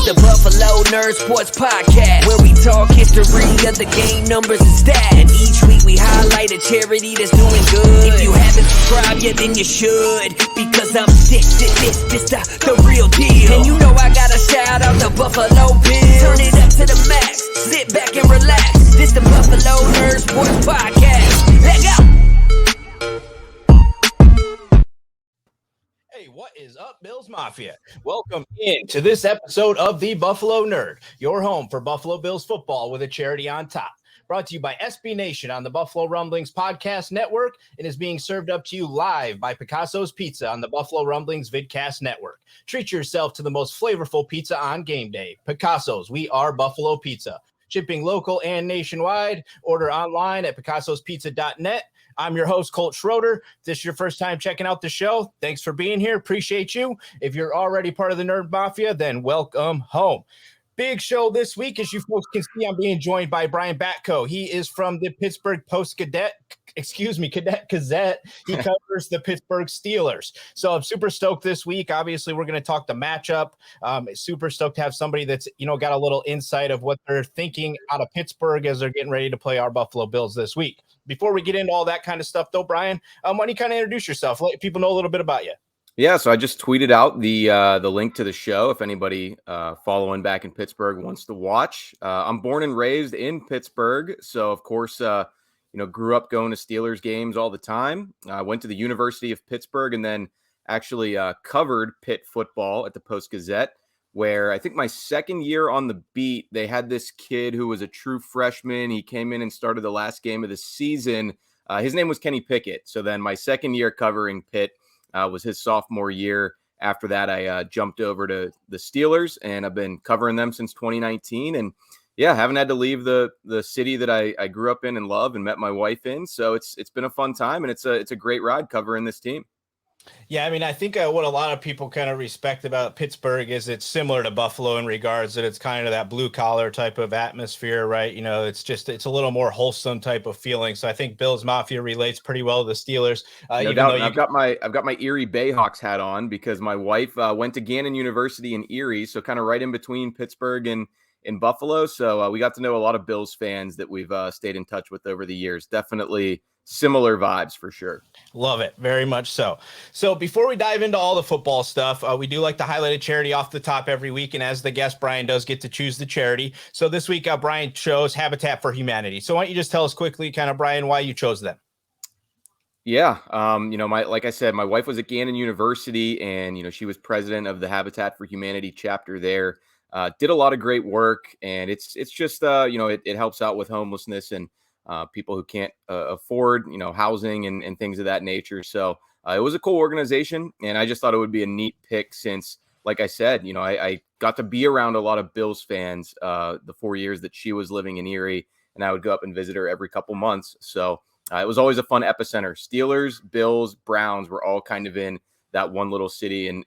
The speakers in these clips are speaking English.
the Buffalo Nerd Sports Podcast, where we talk history of the game, numbers, and stats. And each week we highlight a charity that's doing good. If you haven't subscribed yet, then you should, because I'm this the real deal. And you know I gotta shout out the Buffalo Bills. Turn it up to the max, sit back and relax. This the Buffalo Nerd Sports Podcast. Let go. Hey, what is up, Bills Mafia? Welcome in to this episode of the Buffalo Nerd, your home for Buffalo Bills football with a charity on top. Brought to you by SB Nation on the Buffalo Rumblings podcast network, and is being served up to you live by Picasso's Pizza on the Buffalo Rumblings vidcast network. Treat yourself to the most flavorful pizza on game day. Picasso's, we are Buffalo Pizza. Shipping local and nationwide. Order online at picassospizza.net. I'm your host, Colt Schroeder. If this is your first time checking out the show, thanks for being here. Appreciate you. If you're already part of the Nerd Mafia, then welcome home. Big show this week. As you folks can see, I'm being joined by Brian Batko. He is from the Pittsburgh Post Gazette. Gazette. He covers the Pittsburgh Steelers. So I'm super stoked this week. Obviously, we're going to talk the matchup. Super stoked to have somebody that's, got a little insight of what they're thinking out of Pittsburgh as they're getting ready to play our Buffalo Bills this week. Before we get into all that kind of stuff, though, Brian, why don't you kind of introduce yourself? Let people know a little bit about you. Yeah, so I just tweeted out the link to the show if anybody following back in Pittsburgh wants to watch. I'm born and raised in Pittsburgh, so of course, grew up going to Steelers games all the time. I went to the University of Pittsburgh and then actually covered Pitt football at the Post Gazette, where I think my second year on the beat, they had this kid who was a true freshman. He came in and started the last game of the season. His name was Kenny Pickett. So then my second year covering Pitt was his sophomore year. After that, I jumped over to the Steelers, and I've been covering them since 2019. And yeah, haven't had to leave the city that I grew up in and love and met my wife in. So it's been a fun time, and it's a great ride covering this team. Yeah, I mean, I think what a lot of people kind of respect about Pittsburgh is it's similar to Buffalo in regards that it's kind of that blue collar type of atmosphere, right? It's a little more wholesome type of feeling. So I think Bills Mafia relates pretty well to the Steelers. No doubt. I've got my Erie Bayhawks hat on because my wife went to Gannon University in Erie, so kind of right in between Pittsburgh and in Buffalo. So we got to know a lot of Bills fans that we've stayed in touch with over the years. Definitely similar vibes for sure. Love it. Very much so. So before we dive into all the football stuff, we do like to highlight a charity off the top every week. And as the guest, Brian does get to choose the charity. So this week, Brian chose Habitat for Humanity. So why don't you just tell us quickly, kind of, Brian, why you chose them? Yeah. Like I said, my wife was at Gannon University and, she was president of the Habitat for Humanity chapter there. Did a lot of great work, and it's just, it helps out with homelessness and people who can't afford, housing and things of that nature. So it was a cool organization, and I just thought it would be a neat pick since, like I said, I got to be around a lot of Bills fans the 4 years that she was living in Erie, and I would go up and visit her every couple months. So it was always a fun epicenter. Steelers, Bills, Browns were all kind of in that one little city in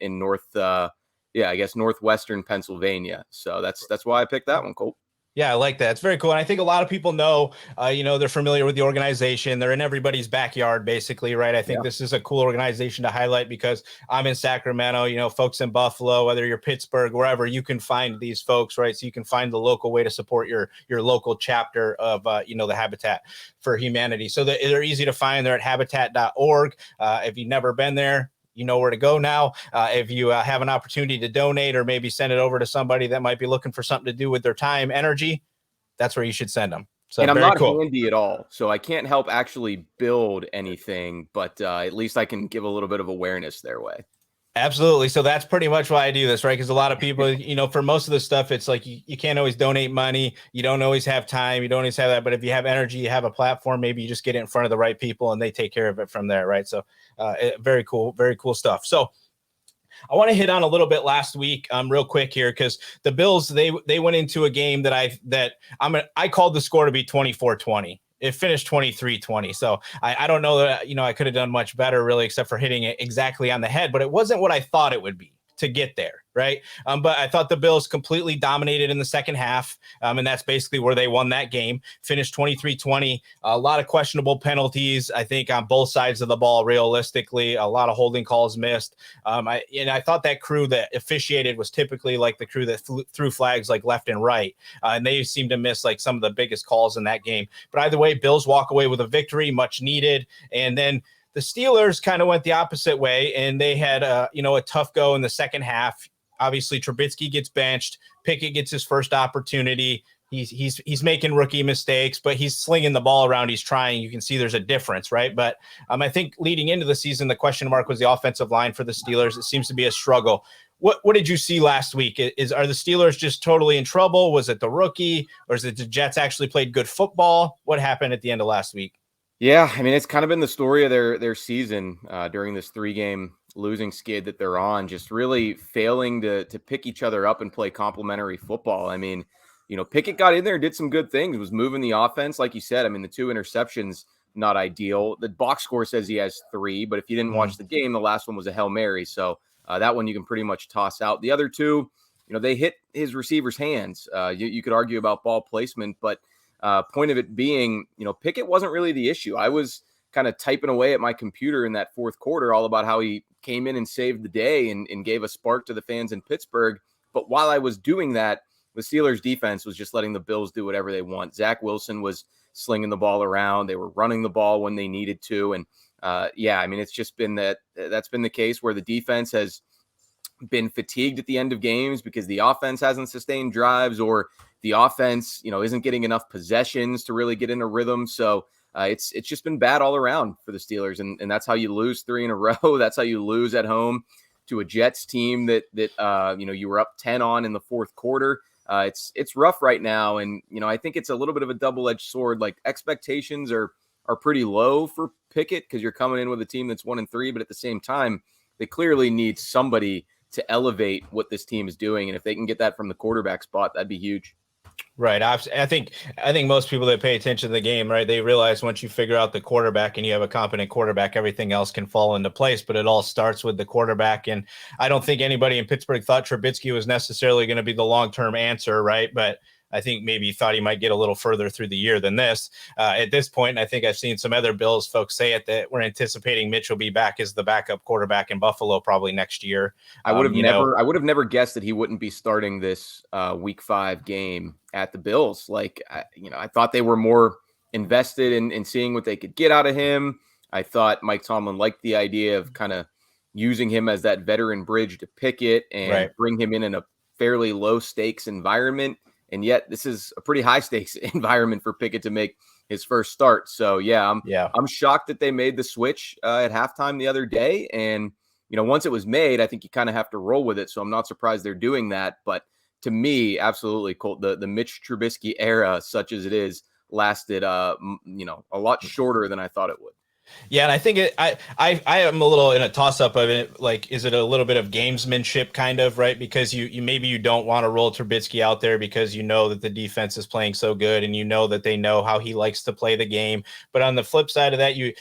northwestern Pennsylvania. So that's why I picked that one, Colt. Yeah, I like that. It's very cool. And I think a lot of people know, they're familiar with the organization. They're in everybody's backyard, basically, right? I think This is a cool organization to highlight because I'm in Sacramento, folks in Buffalo, whether you're Pittsburgh, wherever, you can find these folks, right? So you can find the local way to support your local chapter of, the Habitat for Humanity. So they're easy to find. They're at habitat.org. If you've never been there, you know where to go now. If you have an opportunity to donate or maybe send it over to somebody that might be looking for something to do with their time, energy, that's where you should send them. So, and I'm not handy at all, so I can't help actually build anything, but at least I can give a little bit of awareness their way. Absolutely. So that's pretty much why I do this, right? Because a lot of people, for most of the stuff, it's like you can't always donate money. You don't always have time. You don't always have that. But if you have energy, you have a platform, maybe you just get it in front of the right people and they take care of it from there, right? So very cool stuff. So I want to hit on a little bit last week, real quick here, because the Bills, they went into a game that I called the score to be 24-20. It finished 23-20. So I don't know that, I could have done much better really, except for hitting it exactly on the head, but it wasn't what I thought it would be. to get there, right? But I thought the Bills completely dominated in the second half, and that's basically where they won that game. Finished 23-20. A lot of questionable penalties, I think, on both sides of the ball. Realistically, a lot of holding calls missed. I thought that crew that officiated was typically like the crew that threw flags like left and right, and they seemed to miss like some of the biggest calls in that game. But either way, Bills walk away with a victory, much needed, and then the Steelers kind of went the opposite way, and they had a tough go in the second half. Obviously, Trubisky gets benched. Pickett gets his first opportunity. He's making rookie mistakes, but he's slinging the ball around. He's trying. You can see there's a difference, right? But I think leading into the season, the question mark was the offensive line for the Steelers. It seems to be a struggle. What did you see last week? Are the Steelers just totally in trouble? Was it the rookie, or is it the Jets actually played good football? What happened at the end of last week? Yeah, I mean, it's kind of been the story of their season during this 3-game losing skid that they're on, just really failing to pick each other up and play complementary football. I mean, Pickett got in there and did some good things, was moving the offense. Like you said, I mean, the 2 interceptions, not ideal. The box score says he has 3, but if you didn't watch the game, the last one was a Hail Mary. So that one you can pretty much toss out. The other 2, they hit his receivers' hands. You could argue about ball placement, but point of it being, Pickett wasn't really the issue. I was kind of typing away at my computer in that fourth quarter, all about how he came in and saved the day and gave a spark to the fans in Pittsburgh. But while I was doing that, the Steelers defense was just letting the Bills do whatever they want. Zach Wilson was slinging the ball around. They were running the ball when they needed to. And I mean, it's just been that's been the case where the defense has been fatigued at the end of games because the offense hasn't sustained drives, or the offense, isn't getting enough possessions to really get in a rhythm. So it's just been bad all around for the Steelers. And that's how you lose 3 in a row. That's how you lose at home to a Jets team that you were up 10 on in the fourth quarter. It's rough right now. And, I think it's a little bit of a double-edged sword. Like, expectations are pretty low for Pickett because you're coming in with a team that's 1-3, but at the same time, they clearly need somebody to elevate what this team is doing. And if they can get that from the quarterback spot, that'd be huge. Right. I think most people that pay attention to the game, right, they realize once you figure out the quarterback and you have a competent quarterback, everything else can fall into place. But it all starts with the quarterback. And I don't think anybody in Pittsburgh thought Trubisky was necessarily going to be the long-term answer, right? But I think maybe he thought he might get a little further through the year than this. At this point, I think I've seen some other Bills folks say it, that we're anticipating Mitch will be back as the backup quarterback in Buffalo probably next year. I would have never guessed that he wouldn't be starting this Week 5 game at the Bills. Like, I thought they were more invested in seeing what they could get out of him. I thought Mike Tomlin liked the idea of kind of using him as that veteran bridge to Pickett and bring him in a fairly low stakes environment. And yet this is a pretty high stakes environment for Pickett to make his first start. So I'm shocked that they made the switch at halftime the other day. And, once it was made, I think you kind of have to roll with it. So I'm not surprised they're doing that. But to me, absolutely, Colt, the Mitch Trubisky era, such as it is, lasted, a lot shorter than I thought it would. Yeah, and I think I am a little in a toss-up of it. Like, is it a little bit of gamesmanship kind of, right? Because you maybe you don't want to roll Trubisky out there because you know that the defense is playing so good and you know that they know how he likes to play the game. But on the flip side of that, you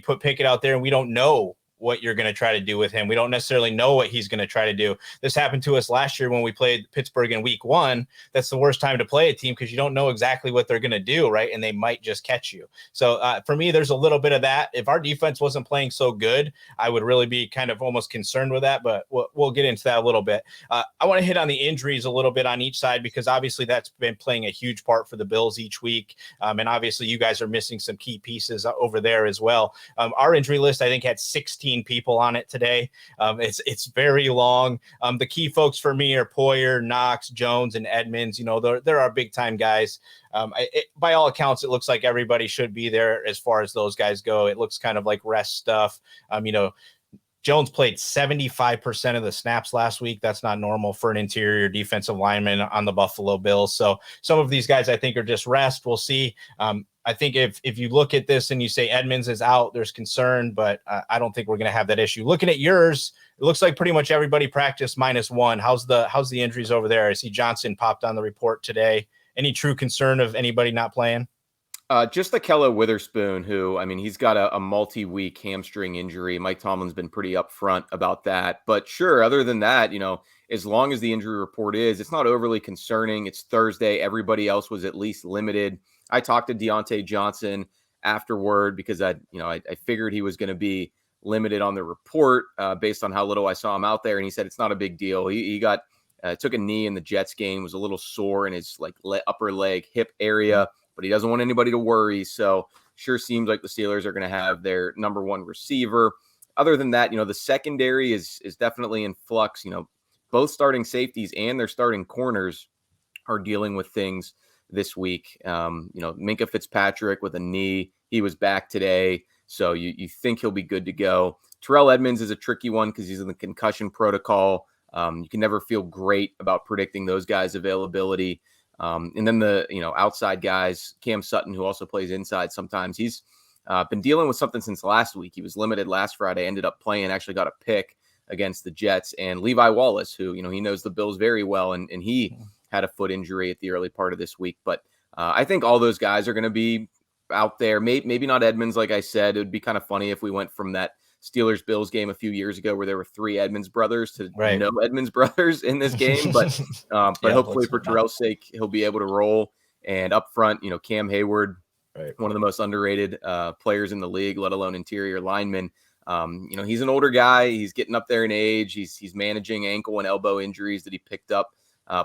put Pickett out there and we don't know what you're going to try to do with him. We don't necessarily know what he's going to try to do. This happened to us last year when we played Pittsburgh in week 1. That's the worst time to play a team because you don't know exactly what they're going to do, right? And they might just catch you. So for me, there's a little bit of that. If our defense wasn't playing so good, I would really be kind of almost concerned with that, but we'll get into that a little bit. I want to hit on the injuries a little bit on each side because obviously that's been playing a huge part for the Bills each week. And obviously you guys are missing some key pieces over there as well. Our injury list, I think, had 16 people on it today. It's very long. The key folks for me are Poyer, Knox, Jones, and Edmonds. They're our big time guys. By all accounts, it looks like everybody should be there as far as those guys go. It looks kind of like rest stuff. Jones played 75% of the snaps last week. That's not normal for an interior defensive lineman on the Buffalo Bills. So some of these guys I think are just rest. We'll see. I think if you look at this and you say Edmonds is out, there's concern, but I don't think we're going to have that issue. Looking at yours, it looks like pretty much everybody practiced -1. How's the injuries over there? I see Johnson popped on the report today. Any true concern of anybody not playing? Just Akello Witherspoon, who, I mean, he's got a multi-week hamstring injury. Mike Tomlin's been pretty upfront about that. But sure, other than that, as long as the injury report it's not overly concerning. It's Thursday. Everybody else was at least limited. I talked to Deontay Johnson afterward because I figured he was going to be limited on the report based on how little I saw him out there. And he said it's not a big deal. He got took a knee in the Jets game, was a little sore in his upper leg, hip area, but he doesn't want anybody to worry. So sure seems like the Steelers are going to have their number one receiver. Other than that, the secondary is definitely in flux. Both starting safeties and their starting corners are dealing with things this week. Minkah Fitzpatrick with a knee, he was back today. So you think he'll be good to go. Terrell Edmunds is a tricky one because he's in the concussion protocol. You can never feel great about predicting those guys' availability. And then the outside guys, Cam Sutton, who also plays inside sometimes, he's been dealing with something since last week. He was limited last Friday, ended up playing, actually got a pick against the Jets. And Levi Wallace, who he knows the Bills very well, and he had a foot injury at the early part of this week. But I think all those guys are going to be out there. Maybe not Edmonds, like I said. It would be kind of funny if we went from that Steelers-Bills game a few years ago where there were 3 Edmonds brothers to no Edmonds brothers in this game. But hopefully for Terrell's sake, he'll be able to roll. And up front, Cam Hayward, one of the most underrated players in the league, let alone interior lineman. He's an older guy. He's getting up there in age. He's managing ankle and elbow injuries that he picked up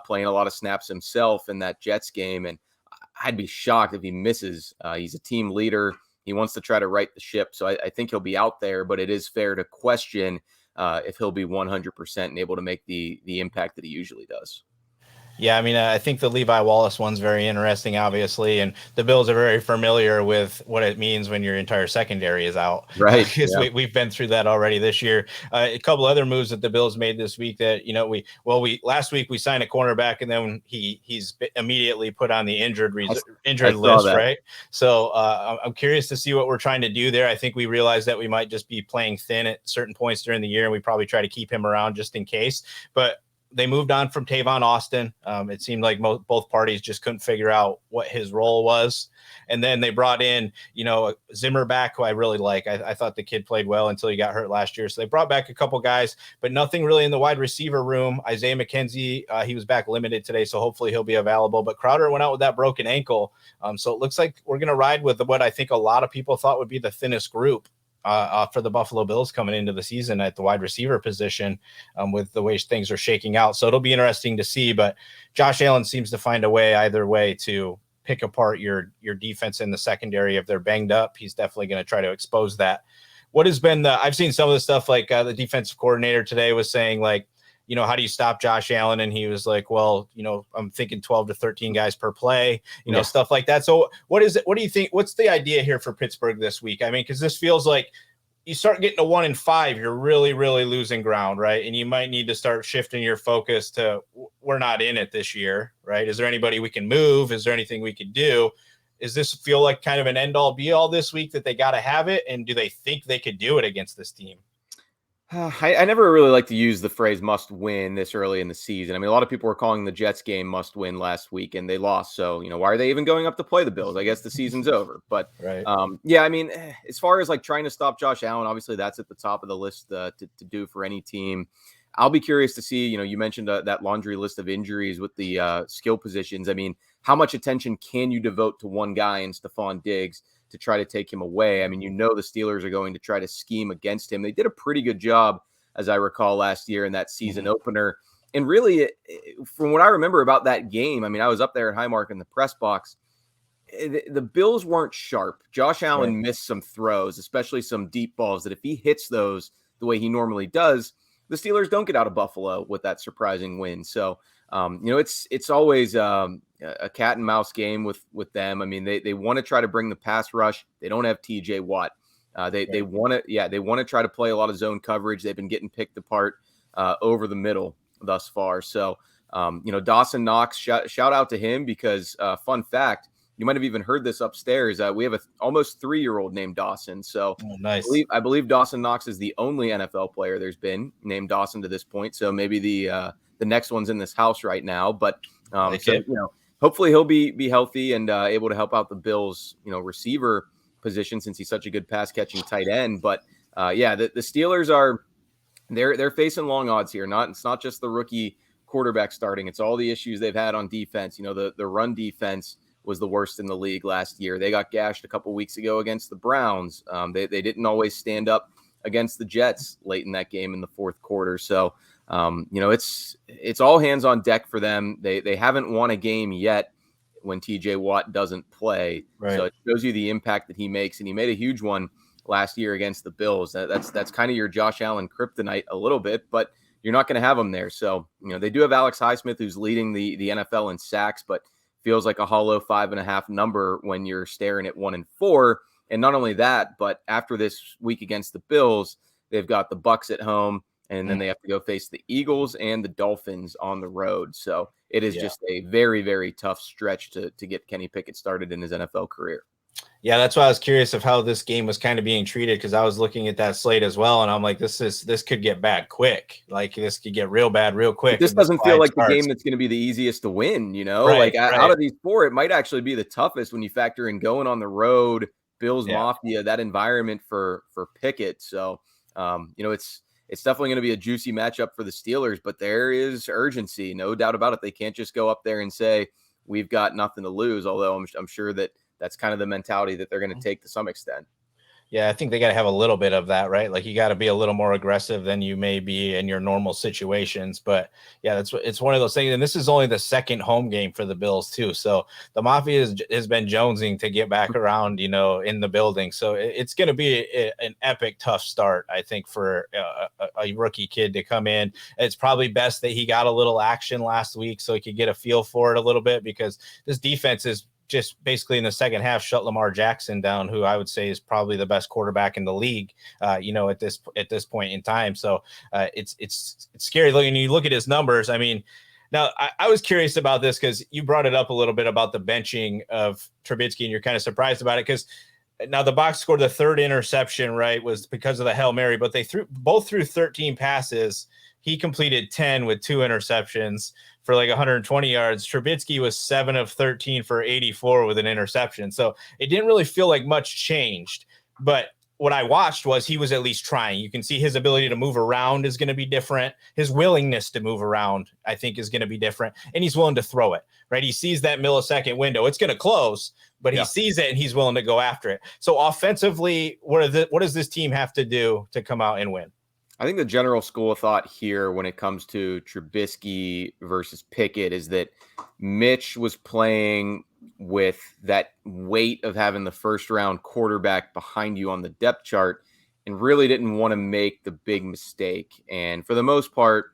playing a lot of snaps himself in that Jets game. And I'd be shocked if he misses. He's a team leader. He wants to try to right the ship. So I think he'll be out there, but it is fair to question if he'll be 100% and able to make the impact that he usually does. Yeah, I mean, I think the Levi Wallace one's very interesting, obviously, and the Bills are very familiar with what it means when your entire secondary is out. Right. Because we've been through that already this year. A couple other moves that the Bills made this week that, last week we signed a cornerback, and then he's immediately put on the injured list, right? So I'm curious to see what we're trying to do there. I think we realized that we might just be playing thin at certain points during the year, and we probably try to keep him around just in case. But they moved on from Tavon Austin. It seemed like both parties just couldn't figure out what his role was. And then they brought in, Zimmer back, who I really like. I thought the kid played well until he got hurt last year. So they brought back a couple guys, but nothing really in the wide receiver room. Isaiah McKenzie, he was back limited today, so hopefully he'll be available. But Crowder went out with that broken ankle. So it looks like we're going to ride with what I think a lot of people thought would be the thinnest group for the Buffalo Bills coming into the season at the wide receiver position with the way things are shaking out. So it'll be interesting to see, but Josh Allen seems to find a way either way to pick apart your defense in the secondary. If they're banged up, he's definitely going to try to expose that. What has been I've seen some of the stuff like the defensive coordinator today was saying how do you stop Josh Allen? And he was like, well, I'm thinking 12 to 13 guys per play, stuff like that. So what is it? What do you think? What's the idea here for Pittsburgh this week? I mean, because this feels like you start getting to 1-5, you're really, really losing ground, right? And you might need to start shifting your focus to we're not in it this year, right? Is there anybody we can move? Is there anything we could do? Is this feel like kind of an end-all be-all this week that they got to have it? And do they think they could do it against this team? I never really like to use the phrase must win this early in the season. I mean, a lot of people were calling the Jets game must win last week and they lost. So, why are they even going up to play the Bills? I guess the season's over. But I mean, as far as trying to stop Josh Allen, obviously that's at the top of the list to do for any team. I'll be curious to see, you mentioned that laundry list of injuries with the skill positions. I mean, how much attention can you devote to one guy in Stephon Diggs to try to take him away? I mean, the Steelers are going to try to scheme against him. They did a pretty good job, as I recall, last year in that season opener. And really, from what I remember about that game, I mean, I was up there at Highmark in the press box. The Bills weren't sharp. Josh Allen missed some throws, especially some deep balls that if he hits those the way he normally does, the Steelers don't get out of Buffalo with that surprising win. So, it's always a cat and mouse game with them. I mean, they want to try to bring the pass rush. They don't have TJ Watt. They want to try to play a lot of zone coverage. They've been getting picked apart over the middle thus far. So, Dawson Knox, shout out to him because fun fact, you might have even heard this upstairs. We have a almost 3-year-old named Dawson. So nice. I believe Dawson Knox is the only NFL player there's been named Dawson to this point. So maybe the next one's in this house right now. But hopefully he'll be healthy and able to help out the Bills, receiver position since he's such a good pass catching tight end. But the Steelers they're facing long odds here. It's not just the rookie quarterback starting. It's all the issues they've had on defense. The run defense was the worst in the league last year. They got gashed a couple weeks ago against the Browns. They didn't always stand up against the Jets late in that game in the fourth quarter. So, it's all hands on deck for them. They haven't won a game yet when TJ Watt doesn't play. Right. So it shows you the impact that he makes. And he made a huge one last year against the Bills. That's kind of your Josh Allen kryptonite a little bit, but you're not going to have him there. So, they do have Alex Highsmith, who's leading the NFL in sacks, but feels like a hollow 5.5 number when you're staring at 1-4. And not only that, but after this week against the Bills, they've got the Bucs at home, and then they have to go face the Eagles and the Dolphins on the road. So it is just a very, very tough stretch to get Kenny Pickett started in his NFL career. Yeah, that's why I was curious of how this game was kind of being treated, because I was looking at that slate as well, and I'm like, this could get bad quick. Like, this could get real bad real quick. This doesn't feel like the game that's going to be the easiest to win, Right. Out of these four, it might actually be the toughest when you factor in going on the road, Bills Mafia, that environment for Pickett. So, it's definitely going to be a juicy matchup for the Steelers, but there is urgency, no doubt about it. They can't just go up there and say, we've got nothing to lose, although I'm sure that's kind of the mentality that they're going to take to some extent. Yeah, I think they got to have a little bit of that, right? Like, you got to be a little more aggressive than you may be in your normal situations. But yeah, it's one of those things. And this is only the second home game for the Bills too. So the Mafia has been jonesing to get back around, in the building. So it's going to be an epic, tough start, I think, for a rookie kid to come in. It's probably best that he got a little action last week so he could get a feel for it a little bit, because this defense is just basically in the second half shut Lamar Jackson down, who I would say is probably the best quarterback in the league, at this point in time. So it's scary looking. You look at his numbers. I mean, now I was curious about this because you brought it up a little bit about the benching of Trubisky, and you're kind of surprised about it because now the Bucs scored the third interception, right, was because of the Hail Mary, but they both threw 13 passes. He completed 10 with 2 interceptions for like 120 yards. Trubisky was 7 of 13 for 84 with an interception. So it didn't really feel like much changed. But what I watched was he was at least trying. You can see his ability to move around is going to be different. His willingness to move around, I think, is going to be different. And he's willing to throw it, right? He sees that millisecond window. It's going to close, but he sees it and he's willing to go after it. So offensively, what does this team have to do to come out and win? I think the general school of thought here when it comes to Trubisky versus Pickett is that Mitch was playing with that weight of having the first round quarterback behind you on the depth chart and really didn't want to make the big mistake. And for the most part,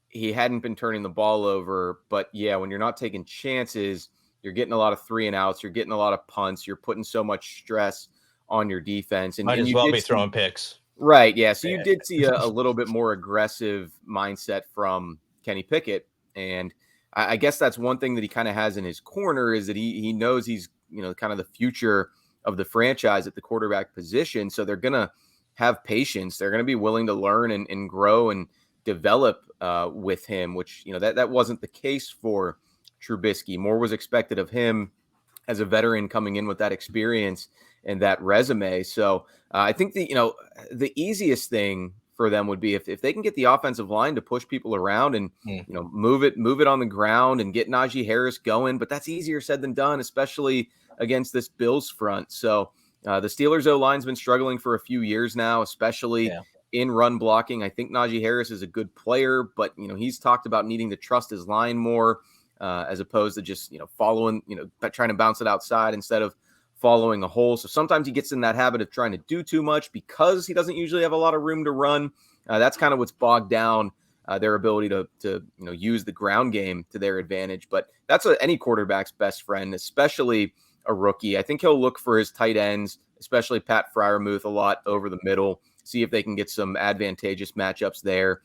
he hadn't been turning the ball over. But yeah, when you're not taking chances, you're getting a lot of 3 and outs, you're getting a lot of punts, you're putting so much stress on your defense. And might as well be throwing picks. Right, yeah. So you did see a little bit more aggressive mindset from Kenny Pickett. And I guess that's one thing that he kind of has in his corner is that he knows he's, kind of the future of the franchise at the quarterback position. So they're going to have patience. They're going to be willing to learn and grow and develop with him, which, that wasn't the case for Trubisky. More was expected of him as a veteran coming in with that experience and that resume. So I think the easiest thing for them would be if they can get the offensive line to push people around and move it on the ground and get Najee Harris going. But that's easier said than done, especially against this Bills front. So the Steelers O-line's been struggling for a few years now, especially in run blocking. I think Najee Harris is a good player, but he's talked about needing to trust his line more as opposed to just following, trying to bounce it outside instead of following a hole. So sometimes he gets in that habit of trying to do too much because he doesn't usually have a lot of room to run. That's kind of what's bogged down their ability to use the ground game to their advantage. But that's any quarterback's best friend, especially a rookie. I think he'll look for his tight ends, especially Pat Freiermuth, a lot over the middle, see if they can get some advantageous matchups there.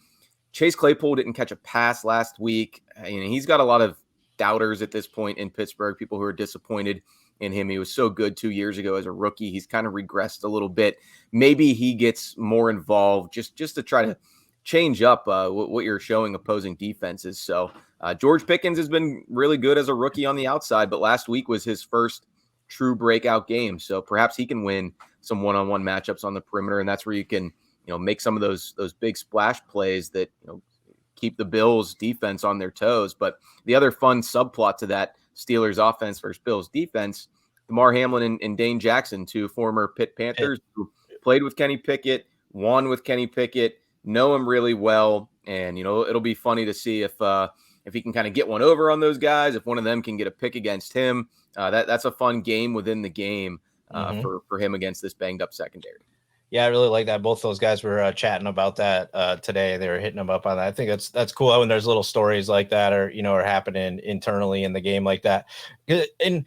Chase Claypool didn't catch a pass last week. He's got a lot of doubters at this point in Pittsburgh, people who are disappointed in him. He was so good 2 years ago as a rookie. He's kind of regressed a little bit. Maybe he gets more involved just to try to change up what you're showing opposing defenses. So George Pickens has been really good as a rookie on the outside, but last week was his first true breakout game. So perhaps he can win some one-on-one matchups on the perimeter, and that's where you can, make some of those big splash plays that, keep the Bills defense on their toes. But the other fun subplot to that Steelers offense versus Bills defense, Damar Hamlin and Dane Jackson, two former Pitt Panthers who played with Kenny Pickett, won with Kenny Pickett, know him really well. And, it'll be funny to see if he can kind of get one over on those guys, if one of them can get a pick against him. That's a fun game within the game for him against this banged up secondary. Yeah, I really like that. Both those guys were chatting about that today. They were hitting them up on that. I think that's cool when there's little stories like that are happening internally in the game like that. And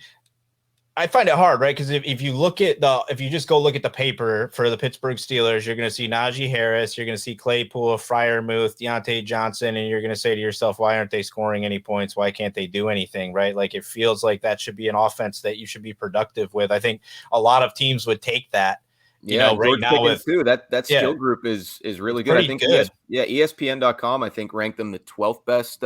I find it hard, right? Because if you just go look at the paper for the Pittsburgh Steelers, you're going to see Najee Harris, you're going to see Claypool, Freiermuth, Deontay Johnson, and you're going to say to yourself, why aren't they scoring any points? Why can't they do anything, right? Like, it feels like that should be an offense that you should be productive with. I think a lot of teams would take that. Right now with too, that skill group is really good. I think good. ESPN.com, I think, ranked them the 12th best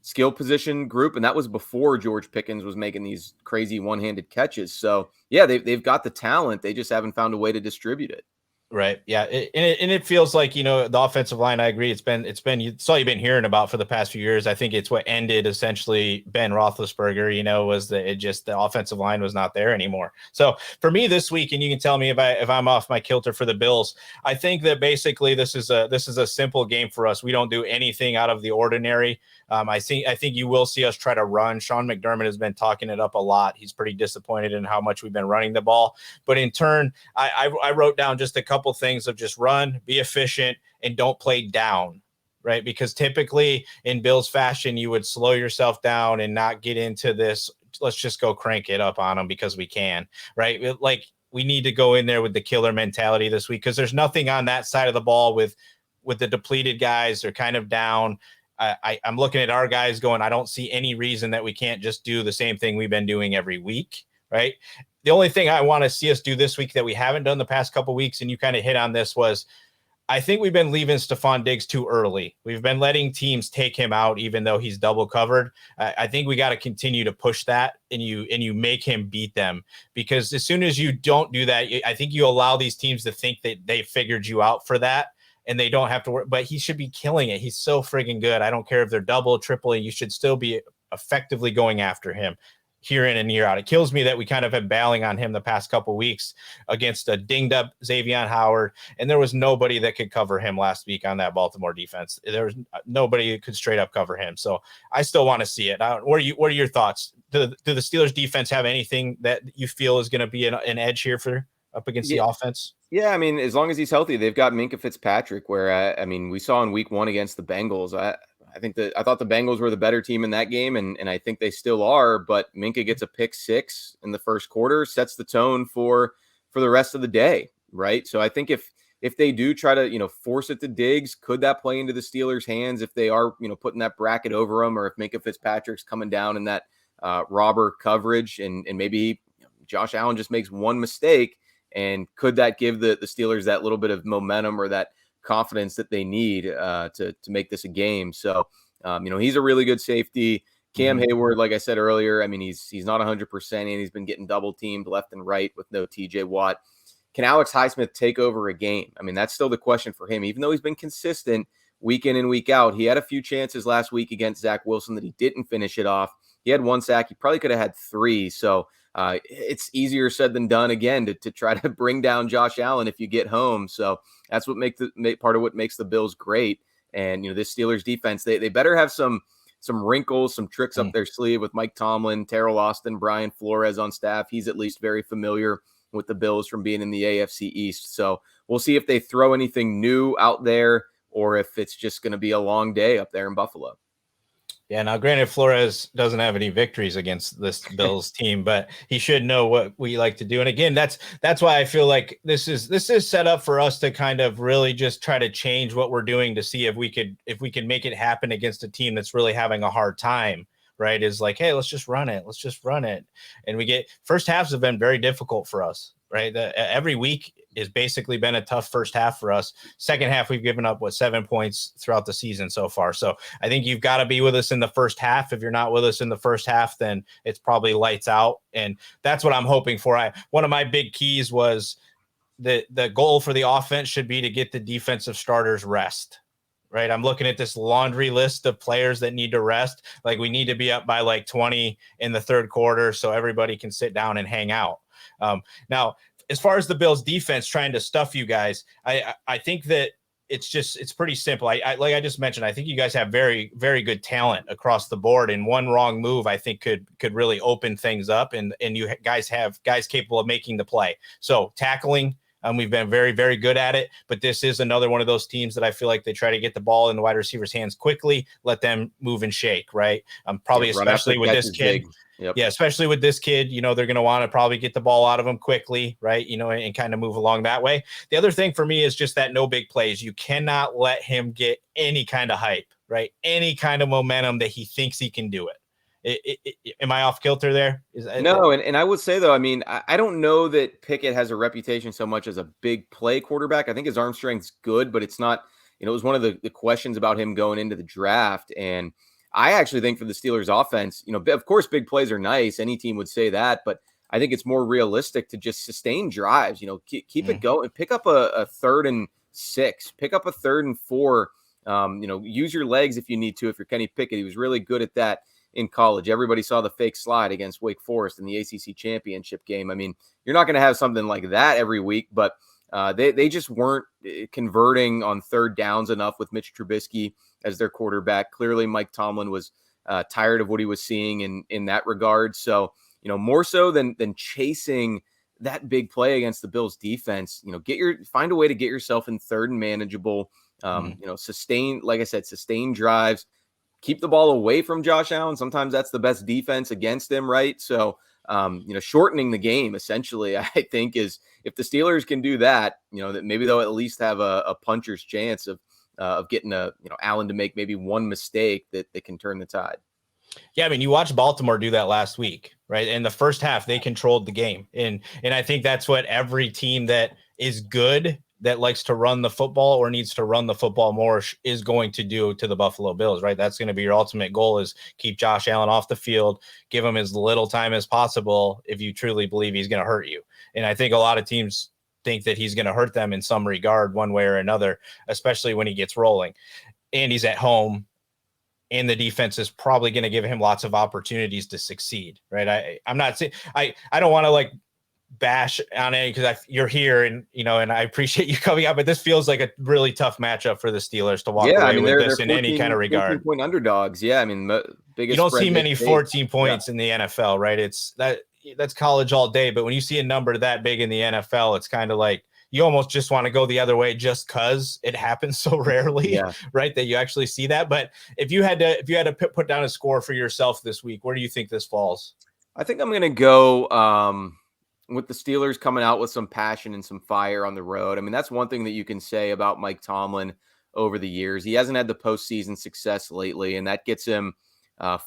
skill position group, and that was before George Pickens was making these crazy one-handed catches. So yeah, they've got the talent, they just haven't found a way to distribute it. Right. Yeah. It feels like, the offensive line, I agree. It's all you've been hearing about for the past few years. I think it's what ended essentially Ben Roethlisberger, was that the offensive line was not there anymore. So for me this week, and you can tell me if I'm off my kilter for the Bills, I think that basically this is a simple game for us. We don't do anything out of the ordinary. I think you will see us try to run. Sean McDermott has been talking it up a lot. He's pretty disappointed in how much we've been running the ball. But in turn, I wrote down just a couple things of just run, be efficient, and don't play down, right? Because typically in Bills fashion, you would slow yourself down and not get into this, let's just go crank it up on them because we can, right? Like, we need to go in there with the killer mentality this week because there's nothing on that side of the ball with the depleted guys. They're kind of down. I'm looking at our guys going, I don't see any reason that we can't just do the same thing we've been doing every week, right? The only thing I want to see us do this week that we haven't done the past couple of weeks, and you kind of hit on this, was I think we've been leaving Stephon Diggs too early. We've been letting teams take him out even though he's double covered. I think we got to continue to push that, and you make him beat them, because as soon as you don't do that, I think you allow these teams to think that they figured you out for that. And they don't have to work, but he should be killing it. He's so friggin' good. I don't care if they're double, triple, and you should still be effectively going after him year in and year out. It kills me that we kind of have bailing on him the past couple of weeks against a dinged up Xavier Howard, and there was nobody that could cover him last week on that Baltimore defense. There was nobody who could straight up cover him. So I still want to see it. What are your thoughts? Do the Steelers defense have anything that you feel is going to be an edge here for up against the offense? Yeah, I mean, as long as he's healthy, they've got Minkah Fitzpatrick, where, we saw in week 1 against the Bengals. I thought the Bengals were the better team in that game, and I think they still are, but Minkah gets a pick 6 in the first quarter, sets the tone for the rest of the day, right? So I think if they do try to, force it to Diggs, could that play into the Steelers' hands if they are, putting that bracket over them, or if Minkah Fitzpatrick's coming down in that robber coverage, and maybe Josh Allen just makes one mistake. And could that give the Steelers that little bit of momentum or that confidence that they need to make this a game? So, he's a really good safety. Cam Hayward, like I said earlier, he's not 100%, and he's been getting double teamed left and right with no TJ Watt. Can Alex Highsmith take over a game? That's still the question for him. Even though he's been consistent week in and week out, he had a few chances last week against Zach Wilson that he didn't finish it off. He had 1 sack. He probably could have had 3. So it's easier said than done again to try to bring down Josh Allen if you get home. So that's what part of what makes the Bills great. And, this Steelers defense, they better have some wrinkles, some tricks up their sleeve with Mike Tomlin, Terrell Austin, Brian Flores on staff. He's at least very familiar with the Bills from being in the AFC East. So we'll see if they throw anything new out there or if it's just going to be a long day up there in Buffalo. Yeah, now granted, Flores doesn't have any victories against this Bills team, but he should know what we like to do. And again, that's why I feel like this is set up for us to kind of really just try to change what we're doing to see if we can make it happen against a team that's really having a hard time. Right? Is like, hey, let's just run it. And we get first halves have been very difficult for us. Right? Every week has basically been a tough first half for us. Second half, we've given up 7 points throughout the season so far. So I think you've got to be with us in the first half. If you're not with us in the first half, then it's probably lights out. And that's what I'm hoping for. One of my big keys was the goal for the offense should be to get the defensive starters rest. Right. I'm looking at this laundry list of players that need to rest. Like, we need to be up by like 20 in the third quarter so everybody can sit down and hang out. Now, as far as the Bills defense trying to stuff you guys, I think that it's pretty simple. Like I just mentioned, I think you guys have very, very good talent across the board, and one wrong move I think could really open things up, and you guys have guys capable of making the play. So tackling, we've been very, very good at it, but this is another one of those teams that I feel like they try to get the ball in the wide receiver's hands quickly, let them move and shake, right? Probably especially with this kid. Yep. Yeah, especially with this kid, they're going to want to probably get the ball out of him quickly, right? And kind of move along that way. The other thing for me is just that no big plays. You cannot let him get any kind of hype, right? Any kind of momentum that he thinks he can do it. Am I off kilter there? No, and I would say, though, I mean, I don't know that Pickett has a reputation so much as a big play quarterback. I think his arm strength's good, but it's not, it was one of the questions about him going into the draft. And I actually think for the Steelers offense, of course, big plays are nice. Any team would say that, but I think it's more realistic to just sustain drives, keep it going, pick up a 3rd and 6, pick up a 3rd and 4, use your legs if you need to. If you're Kenny Pickett, he was really good at that in college. Everybody saw the fake slide against Wake Forest in the ACC championship game. I mean, you're not going to have something like that every week, but they just weren't converting on third downs enough with Mitch Trubisky as their quarterback. Clearly, Mike Tomlin was tired of what he was seeing in that regard. So, more so than chasing that big play against the Bills defense, find a way to get yourself in third and manageable, sustain, like I said, sustain drives, keep the ball away from Josh Allen. Sometimes that's the best defense against him, right? So, shortening the game essentially, I think, is if the Steelers can do that, that maybe they'll at least have a puncher's chance of getting Allen to make maybe one mistake that can turn the tide. Yeah, I mean, you watched Baltimore do that last week, right? In the first half, they controlled the game, and I think that's what every team that is good, that likes to run the football or needs to run the football more, is going to do to the Buffalo Bills, right? That's going to be your ultimate goal, is keep Josh Allen off the field, give him as little time as possible if you truly believe he's going to hurt you. And I think a lot of teams think that he's going to hurt them in some regard, one way or another, especially when he gets rolling. And he's at home, and the defense is probably going to give him lots of opportunities to succeed, right? I'm not saying I don't want to bash on it because you're here and I appreciate you coming out, but this feels like a really tough matchup for the Steelers to walk away with this in any kind of regard. 14-point underdogs. Yeah, I mean, biggest. You don't see many 14 points in the NFL, right? That's college all day, but when you see a number that big in the NFL, it's kind of like you almost just want to go the other way just because it happens so rarely, right? That you actually see that. But if you had to put down a score for yourself this week, where do you think this falls? I think I'm going to go with the Steelers coming out with some passion and some fire on the road. I mean, that's one thing that you can say about Mike Tomlin over the years. He hasn't had the postseason success lately, and that gets him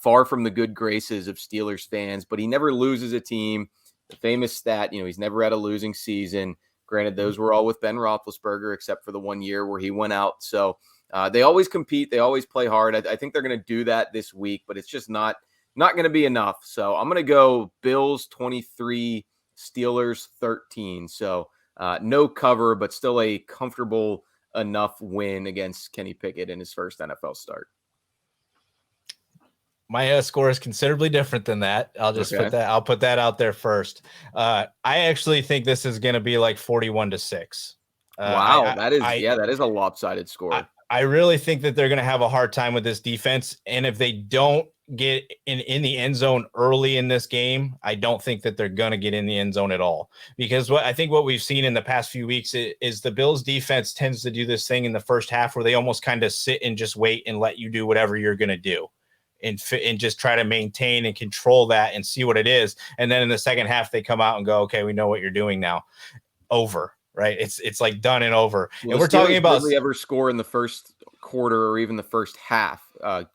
far from the good graces of Steelers fans, but he never loses a team. The famous stat, he's never had a losing season. Granted, those were all with Ben Roethlisberger, except for the 1 year where he went out. So they always compete. They always play hard. I think they're going to do that this week, but it's just not going to be enough. So I'm going to go Bills 23, Steelers 13. So no cover, but still a comfortable enough win against Kenny Pickett in his first NFL start. My score is considerably different than that. I'll just put that out there first. I actually think this is going to be like 41-6. Wow. That is a lopsided score. I really think that they're going to have a hard time with this defense. And if they don't get in the end zone early in this game, I don't think that they're going to get in the end zone at all. Because what we've seen in the past few weeks is the Bills defense tends to do this thing in the first half where they almost kind of sit and just wait and let you do whatever you're going to do. And just try to maintain and control that and see what it is. And then in the second half, they come out and go, okay, we know what you're doing now. Over, right? It's like done and over. Well, and we're talking about ever score in the first quarter or even the first half,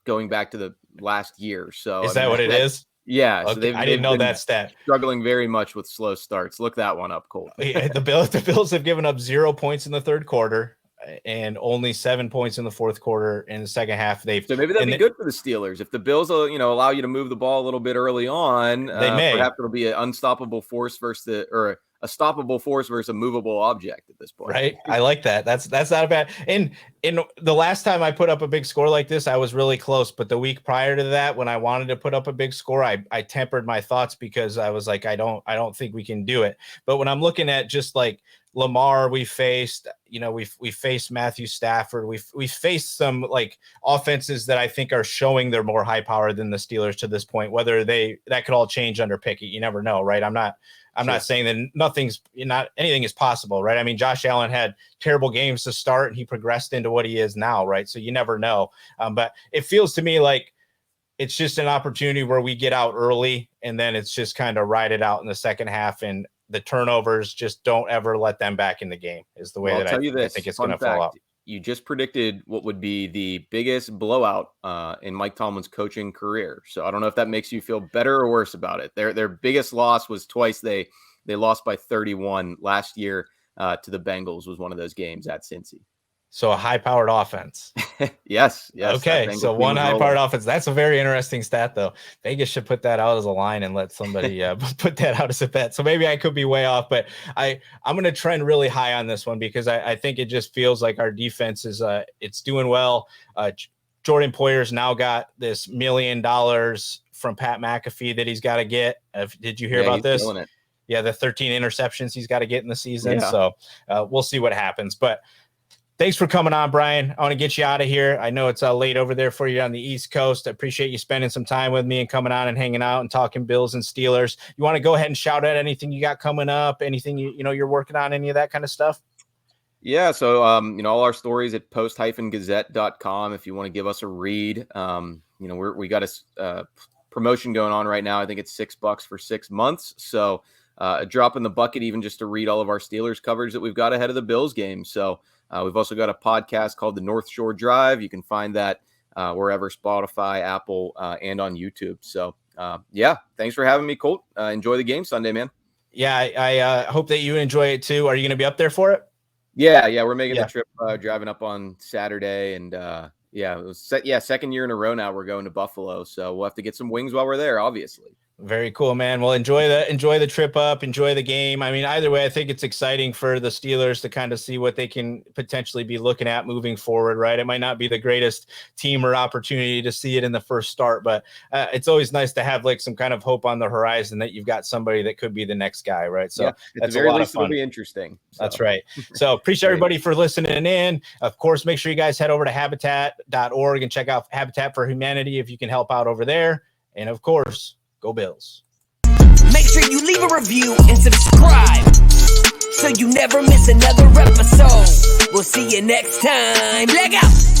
going back to the last year. So is that what it is? Yeah, okay. so I didn't know that stat. Struggling very much with slow starts. Look that one up, Colt. Yeah, the Bills have given up 0 points in the third quarter and only 7 points in the fourth quarter. In the second half, so maybe that'd be good for the Steelers if the Bills, allow you to move the ball a little bit early on. They may. Perhaps it'll be an unstoppable force versus a stoppable force versus a movable object at this point. Right. I like that. That's not a bad. And in the last time I put up a big score like this, I was really close. But the week prior to that, when I wanted to put up a big score, I tempered my thoughts because I was like, I don't think we can do it. But when I'm looking at just like Lamar, we faced Matthew Stafford. We faced some like offenses that I think are showing they're more high power than the Steelers to this point. Whether that could all change under Pickett, you never know, right? I'm not saying that not anything is possible, right? I mean, Josh Allen had terrible games to start and he progressed into what he is now, right? So you never know. But it feels to me like it's just an opportunity where we get out early and then it's just kind of ride it out in the second half, and the turnovers, just don't ever let them back in the game is the way that I think it's going to fall out. You just predicted what would be the biggest blowout in Mike Tomlin's coaching career. So I don't know if that makes you feel better or worse about it. Their biggest loss was twice. They lost by 31 last year to the Bengals, was one of those games at Cincy. So a high-powered offense. Yes. Okay, so one high-powered offense. That's a very interesting stat, though. Vegas should put that out as a line and let somebody put that out as a bet. So maybe I could be way off, but I'm going to trend really high on this one because I think it just feels like our defense is it's doing well. Jordan Poyer's now got this $1 million from Pat McAfee that he's got to get. Did you hear about this? Yeah, the 13 interceptions he's got to get in the season. Yeah. So we'll see what happens. But thanks for coming on, Brian. I want to get you out of here. I know it's late over there for you on the East Coast. I appreciate you spending some time with me and coming on and hanging out and talking Bills and Steelers. You want to go ahead and shout out anything you got coming up, anything you're working on, any of that kind of stuff? Yeah, so all our stories at post-gazette.com if you want to give us a read. We got a promotion going on right now. I think it's $6 for 6 months. So a drop in the bucket even just to read all of our Steelers coverage that we've got ahead of the Bills game. So we've also got a podcast called The North Shore Drive. You can find that wherever, Spotify, Apple, and on YouTube. So, thanks for having me, Colt. Enjoy the game Sunday, man. Yeah, I hope that you enjoy it too. Are you going to be up there for it? Yeah, we're making the trip, driving up on Saturday. And, it was second year in a row now we're going to Buffalo. So we'll have to get some wings while we're there, obviously. Very cool, man. Well, enjoy the trip up, enjoy the game. I mean, either way, I think it's exciting for the Steelers to kind of see what they can potentially be looking at moving forward, right? It might not be the greatest team or opportunity to see it in the first start, but it's always nice to have like some kind of hope on the horizon that you've got somebody that could be the next guy, right? So that's a lot of fun. It'll be interesting. So. That's right. So appreciate everybody for listening in. Of course, make sure you guys head over to habitat.org and check out Habitat for Humanity if you can help out over there. And of course, go Bills. Make sure you leave a review and subscribe so you never miss another episode. We'll see you next time. Leg out.